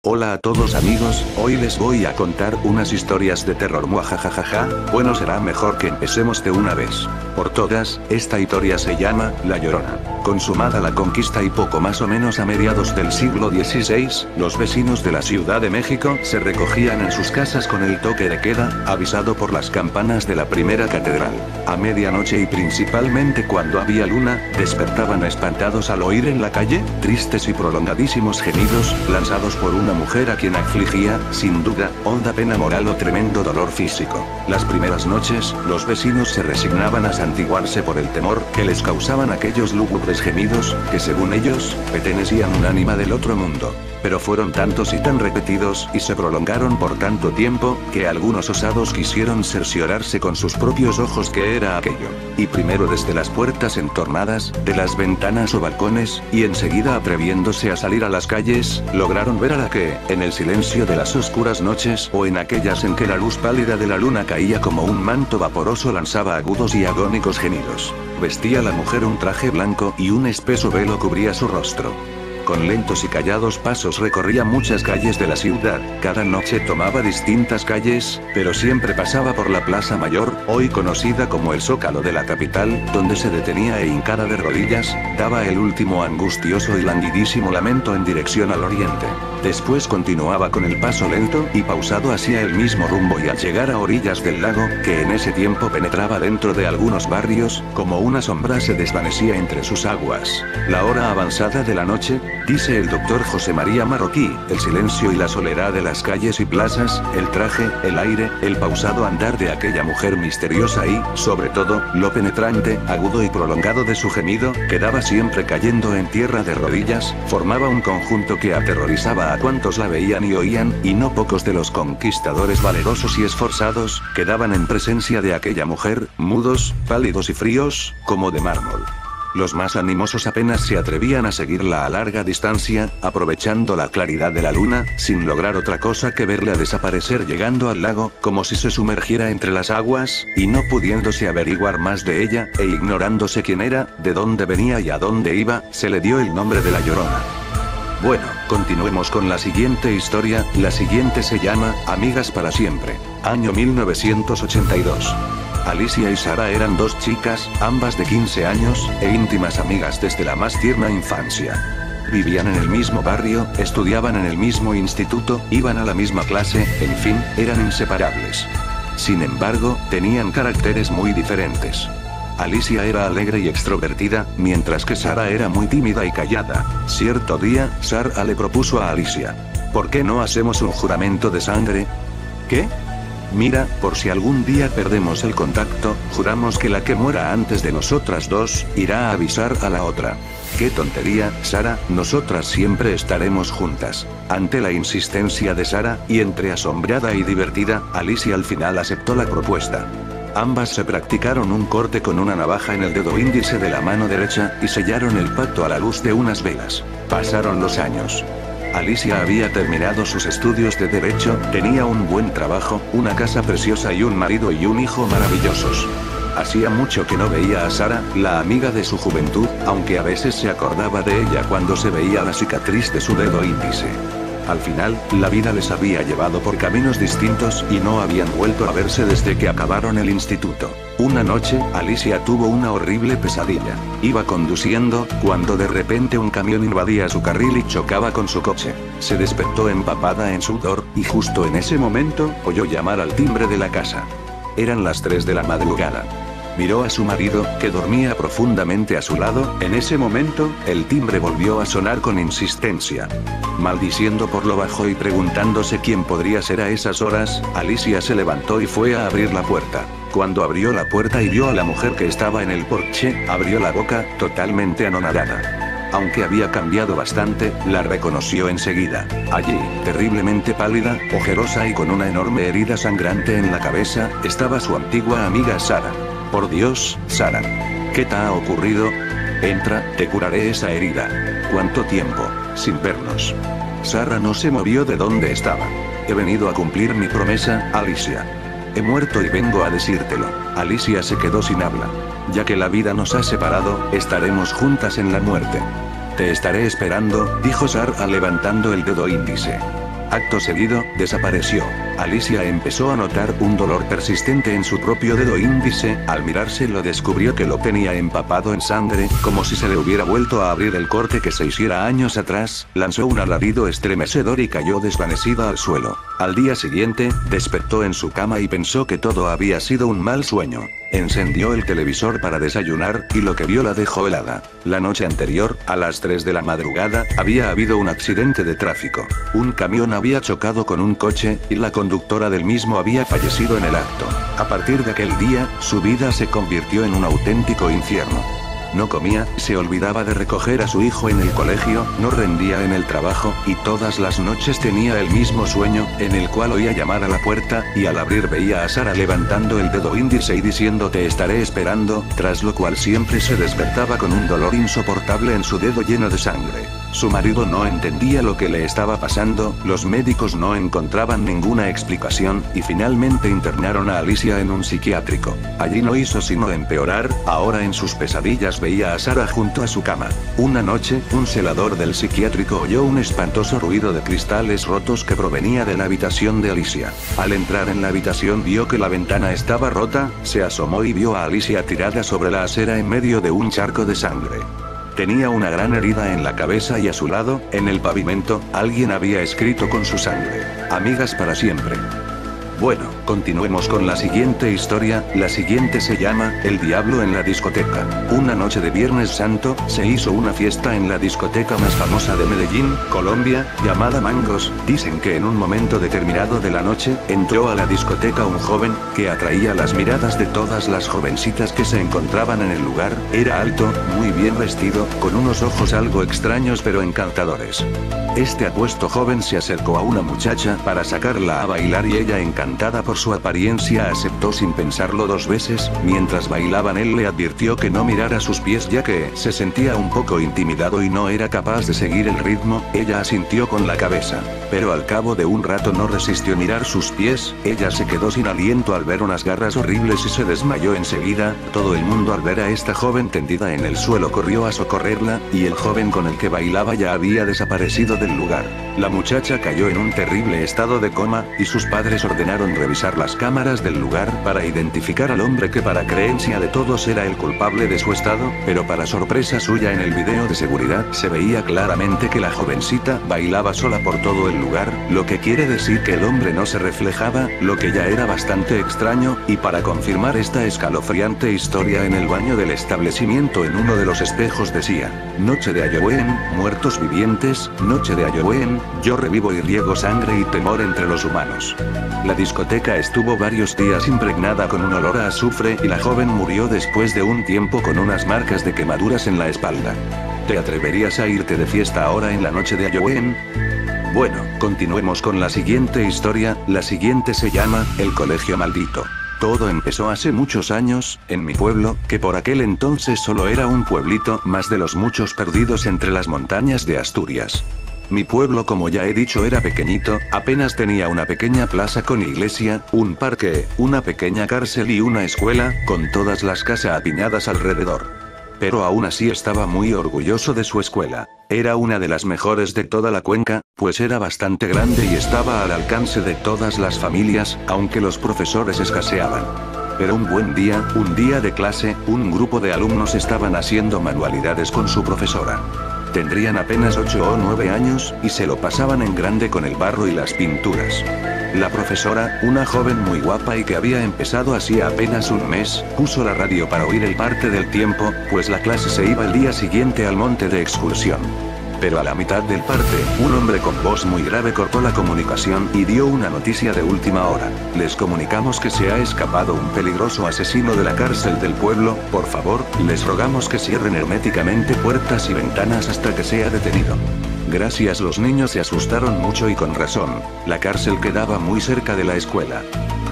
Hola a todos amigos, hoy les voy a contar unas historias de terror muajajajaja, bueno será mejor que empecemos de una vez. Por todas, esta historia se llama, La Llorona. Consumada la conquista y poco más o menos a mediados del siglo XVI, los vecinos de la Ciudad de México se recogían en sus casas con el toque de queda, avisado por las campanas de la primera catedral. A medianoche y principalmente cuando había luna, despertaban espantados al oír en la calle, tristes y prolongadísimos gemidos, lanzados por una mujer a quien afligía, sin duda, honda pena moral o tremendo dolor físico. Las primeras noches, los vecinos se resignaban a santiguarse por el temor que les causaban aquellos lúgubres gemidos, que según ellos, pertenecían a un ánima del otro mundo. Pero fueron tantos y tan repetidos y se prolongaron por tanto tiempo, que algunos osados quisieron cerciorarse con sus propios ojos qué era aquello. Y primero desde las puertas entornadas, de las ventanas o balcones, y enseguida atreviéndose a salir a las calles, lograron ver a la que, en el silencio de las oscuras noches, o en aquellas en que la luz pálida de la luna caía como un manto vaporoso, lanzaba agudos y agónicos gemidos. Vestía la mujer un traje blanco y un espeso velo cubría su rostro. Con lentos y callados pasos recorría muchas calles de la ciudad, cada noche tomaba distintas calles, pero siempre pasaba por la Plaza Mayor, hoy conocida como el Zócalo de la capital, donde se detenía e hincada de rodillas, daba el último angustioso y languidísimo lamento en dirección al oriente. Después continuaba con el paso lento y pausado hacia el mismo rumbo y al llegar a orillas del lago, que en ese tiempo penetraba dentro de algunos barrios, como una sombra se desvanecía entre sus aguas. La hora avanzada de la noche, dice el doctor José María Marroquí, el silencio y la soledad de las calles y plazas, el traje, el aire, el pausado andar de aquella mujer misteriosa y, sobre todo, lo penetrante, agudo y prolongado de su gemido, que daba siempre cayendo en tierra de rodillas, formaba un conjunto que aterrorizaba a cuantos la veían y oían, y no pocos de los conquistadores valerosos y esforzados, quedaban en presencia de aquella mujer, mudos, pálidos y fríos, como de mármol. Los más animosos apenas se atrevían a seguirla a larga distancia, aprovechando la claridad de la luna, sin lograr otra cosa que verla desaparecer llegando al lago, como si se sumergiera entre las aguas, y no pudiéndose averiguar más de ella, e ignorándose quién era, de dónde venía y a dónde iba, se le dio el nombre de La Llorona. Bueno, continuemos con la siguiente historia, la siguiente se llama, Amigas para siempre. Año 1982. Alicia y Sara eran dos chicas, ambas de 15 años, e íntimas amigas desde la más tierna infancia. Vivían en el mismo barrio, estudiaban en el mismo instituto, iban a la misma clase, en fin, eran inseparables. Sin embargo, tenían caracteres muy diferentes. Alicia era alegre y extrovertida, mientras que Sara era muy tímida y callada. Cierto día, Sara le propuso a Alicia: ¿por qué no hacemos un juramento de sangre? ¿Qué? Mira, por si algún día perdemos el contacto, juramos que la que muera antes de nosotras dos, irá a avisar a la otra. ¡Qué tontería, Sara! Nosotras siempre estaremos juntas. Ante la insistencia de Sara, y entre asombrada y divertida, Alicia al final aceptó la propuesta. Ambas se practicaron un corte con una navaja en el dedo índice de la mano derecha, y sellaron el pacto a la luz de unas velas. Pasaron los años. Alicia había terminado sus estudios de Derecho, tenía un buen trabajo, una casa preciosa y un marido y un hijo maravillosos. Hacía mucho que no veía a Sara, la amiga de su juventud, aunque a veces se acordaba de ella cuando se veía la cicatriz de su dedo índice. Al final, la vida les había llevado por caminos distintos y no habían vuelto a verse desde que acabaron el instituto. Una noche, Alicia tuvo una horrible pesadilla. Iba conduciendo, cuando de repente un camión invadía su carril y chocaba con su coche. Se despertó empapada en sudor, y justo en ese momento, oyó llamar al timbre de la casa. Eran las 3 de la madrugada. Miró a su marido, que dormía profundamente a su lado. En ese momento, el timbre volvió a sonar con insistencia. Maldiciendo por lo bajo y preguntándose quién podría ser a esas horas, Alicia se levantó y fue a abrir la puerta. Cuando abrió la puerta y vio a la mujer que estaba en el porche, abrió la boca, totalmente anonadada. Aunque había cambiado bastante, la reconoció enseguida. Allí, terriblemente pálida, ojerosa y con una enorme herida sangrante en la cabeza, estaba su antigua amiga Sara. Por Dios, Sara. ¿Qué te ha ocurrido? Entra, te curaré esa herida. ¿Cuánto tiempo, sin vernos? Sara no se movió de donde estaba. He venido a cumplir mi promesa, Alicia. He muerto y vengo a decírtelo. Alicia se quedó sin habla. Ya que la vida nos ha separado, estaremos juntas en la muerte. Te estaré esperando, dijo Sara levantando el dedo índice. Acto seguido, desapareció. Alicia empezó a notar un dolor persistente en su propio dedo índice, al mirárselo descubrió que lo tenía empapado en sangre, como si se le hubiera vuelto a abrir el corte que se hiciera años atrás, lanzó un alarido estremecedor y cayó desvanecida al suelo. Al día siguiente, despertó en su cama y pensó que todo había sido un mal sueño. Encendió el televisor para desayunar, y lo que vio la dejó helada. La noche anterior, a las 3 de la madrugada, había habido un accidente de tráfico. Un camión había chocado con un coche, y la conductora del mismo había fallecido en el acto. A partir de aquel día, su vida se convirtió en un auténtico infierno. No comía, se olvidaba de recoger a su hijo en el colegio, no rendía en el trabajo, y todas las noches tenía el mismo sueño, en el cual oía llamar a la puerta, y al abrir veía a Sara levantando el dedo índice y diciendo te estaré esperando, tras lo cual siempre se despertaba con un dolor insoportable en su dedo lleno de sangre. Su marido no entendía lo que le estaba pasando, los médicos no encontraban ninguna explicación, y finalmente internaron a Alicia en un psiquiátrico. Allí no hizo sino empeorar, ahora en sus pesadillas veía a Sara junto a su cama. Una noche, un celador del psiquiátrico oyó un espantoso ruido de cristales rotos que provenía de la habitación de Alicia. Al entrar en la habitación vio que la ventana estaba rota, se asomó y vio a Alicia tirada sobre la acera en medio de un charco de sangre. Tenía una gran herida en la cabeza y a su lado, en el pavimento, alguien había escrito con su sangre: amigas para siempre. Bueno, continuemos con la siguiente historia. La siguiente se llama El diablo en la discoteca. Una noche de Viernes Santo, se hizo una fiesta en la discoteca más famosa de Medellín, Colombia, llamada Mangos. Dicen que en un momento determinado de la noche, entró a la discoteca un joven, que atraía las miradas de todas las jovencitas que se encontraban en el lugar. Era alto, muy bien vestido, con unos ojos algo extraños pero encantadores. Este apuesto joven se acercó a una muchacha para sacarla a bailar y ella, encantada por su apariencia, aceptó sin pensarlo dos veces. Mientras bailaban él le advirtió que no mirara sus pies ya que se sentía un poco intimidado y no era capaz de seguir el ritmo. Ella asintió con la cabeza. Pero al cabo de un rato no resistió mirar sus pies, ella se quedó sin aliento al ver unas garras horribles y se desmayó enseguida. Todo el mundo al ver a esta joven tendida en el suelo corrió a socorrerla, y el joven con el que bailaba ya había desaparecido del lugar. La muchacha cayó en un terrible estado de coma, y sus padres ordenaron revisar las cámaras del lugar para identificar al hombre que para creencia de todos era el culpable de su estado, pero para sorpresa suya en el video de seguridad se veía claramente que la jovencita bailaba sola por todo el lugar, lo que quiere decir que el hombre no se reflejaba, lo que ya era bastante extraño, y para confirmar esta escalofriante historia en el baño del establecimiento en uno de los espejos decía: noche de Halloween, muertos vivientes, noche de Halloween, yo revivo y riego sangre y temor entre los humanos. La discoteca estuvo varios días impregnada con un olor a azufre y la joven murió después de un tiempo con unas marcas de quemaduras en la espalda. ¿Te atreverías a irte de fiesta ahora en la noche de Halloween? Bueno, continuemos con la siguiente historia. La siguiente se llama El colegio maldito. Todo empezó hace muchos años, en mi pueblo, que por aquel entonces solo era un pueblito más de los muchos perdidos entre las montañas de Asturias. Mi pueblo, como ya he dicho, era pequeñito, apenas tenía una pequeña plaza con iglesia, un parque, una pequeña cárcel y una escuela, con todas las casas apiñadas alrededor. Pero aún así estaba muy orgulloso de su escuela. Era una de las mejores de toda la cuenca, pues era bastante grande y estaba al alcance de todas las familias, aunque los profesores escaseaban. Pero un buen día, un día de clase, un grupo de alumnos estaban haciendo manualidades con su profesora. Tendrían apenas 8 o 9 años, y se lo pasaban en grande con el barro y las pinturas. La profesora, una joven muy guapa y que había empezado así apenas un mes, puso la radio para oír el parte del tiempo, pues la clase se iba el día siguiente al monte de excursión. Pero a la mitad del parte, un hombre con voz muy grave cortó la comunicación y dio una noticia de última hora. Les comunicamos que se ha escapado un peligroso asesino de la cárcel del pueblo, por favor, les rogamos que cierren herméticamente puertas y ventanas hasta que sea detenido. Gracias. Los niños se asustaron mucho y con razón. La cárcel quedaba muy cerca de la escuela.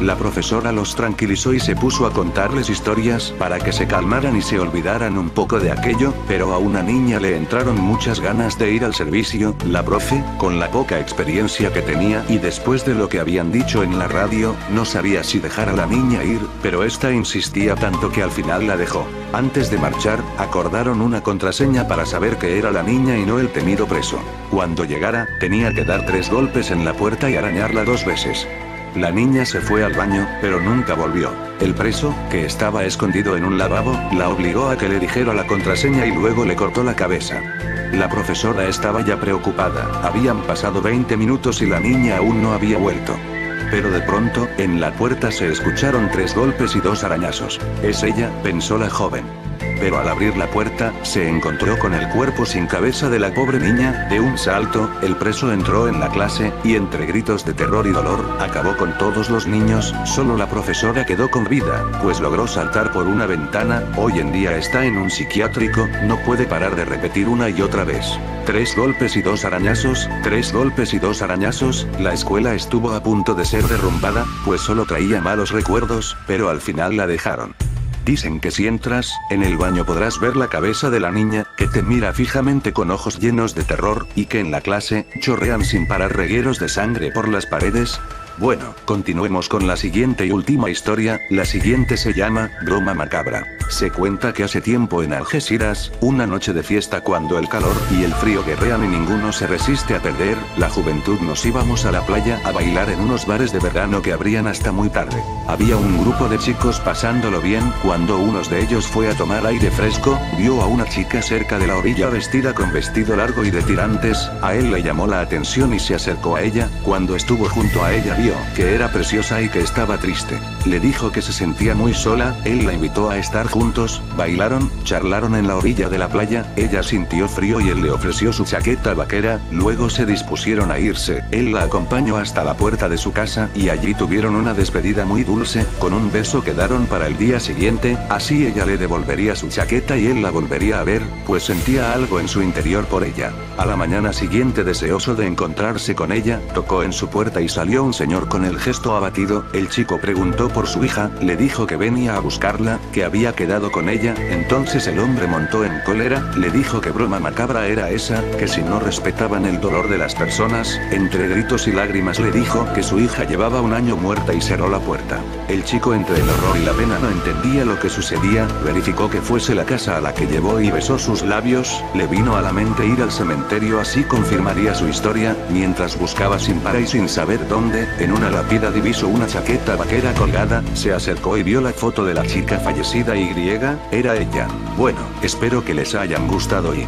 La profesora los tranquilizó y se puso a contarles historias para que se calmaran y se olvidaran un poco de aquello, pero a una niña le entraron muchas ganas de ir al servicio. La profe, con la poca experiencia que tenía y después de lo que habían dicho en la radio, no sabía si dejar a la niña ir, pero esta insistía tanto que al final la dejó. Antes de marchar, acordaron una contraseña para saber que era la niña y no el temido preso. Cuando llegara, tenía que dar 3 golpes en la puerta y arañarla 2 veces. La niña se fue al baño, pero nunca volvió. El preso, que estaba escondido en un lavabo, la obligó a que le dijera la contraseña y luego le cortó la cabeza. La profesora estaba ya preocupada, habían pasado 20 minutos y la niña aún no había vuelto. Pero de pronto, en la puerta se escucharon 3 golpes y 2 arañazos. Es ella, pensó la joven. Pero al abrir la puerta, se encontró con el cuerpo sin cabeza de la pobre niña. De un salto, el preso entró en la clase, y entre gritos de terror y dolor, acabó con todos los niños. Solo la profesora quedó con vida, pues logró saltar por una ventana. Hoy en día está en un psiquiátrico, no puede parar de repetir una y otra vez: 3 golpes y 2 arañazos, 3 golpes y 2 arañazos. La escuela estuvo a punto de ser derrumbada, pues solo traía malos recuerdos, pero al final la dejaron. Dicen que si entras, en el baño podrás ver la cabeza de la niña, que te mira fijamente con ojos llenos de terror, y que en la clase, chorrean sin parar regueros de sangre por las paredes. Bueno, continuemos con la siguiente y última historia. La siguiente se llama, Broma Macabra. Se cuenta que hace tiempo en Algeciras, una noche de fiesta cuando el calor y el frío guerrean y ninguno se resiste a perder, la juventud nos íbamos a la playa a bailar en unos bares de verano que abrían hasta muy tarde. Había un grupo de chicos pasándolo bien, cuando uno de ellos fue a tomar aire fresco, vio a una chica cerca de la orilla vestida con vestido largo y de tirantes. A él le llamó la atención y se acercó a ella. Cuando estuvo junto a ella vio que era preciosa y que estaba triste. Le dijo que se sentía muy sola. Él la invitó a estar juntos, bailaron, charlaron en la orilla de la playa. Ella sintió frío y él le ofreció su chaqueta vaquera. Luego se dispusieron a irse. Él la acompañó hasta la puerta de su casa y allí tuvieron una despedida muy dulce. Con un beso quedaron para el día siguiente. Así ella le devolvería su chaqueta y él la volvería a ver, pues sentía algo en su interior por ella. A la mañana siguiente, deseoso de encontrarse con ella, tocó en su puerta y salió un señor con el gesto abatido. El chico preguntó por su hija, le dijo que venía a buscarla, que había quedado con ella. Entonces el hombre montó en cólera, le dijo que broma macabra era esa, que si no respetaban el dolor de las personas. Entre gritos y lágrimas le dijo que su hija llevaba 1 año muerta y cerró la puerta. El chico, entre el horror y la pena, no entendía lo que sucedía. Verificó que fuese la casa a la que llevó y besó sus labios. Le vino a la mente ir al cementerio, así confirmaría su historia. Mientras buscaba sin parar y sin saber dónde, en una lápida divisó una chaqueta vaquera colgada. Se acercó y vio la foto de la chica fallecida y era ella. Bueno, espero que les hayan gustado y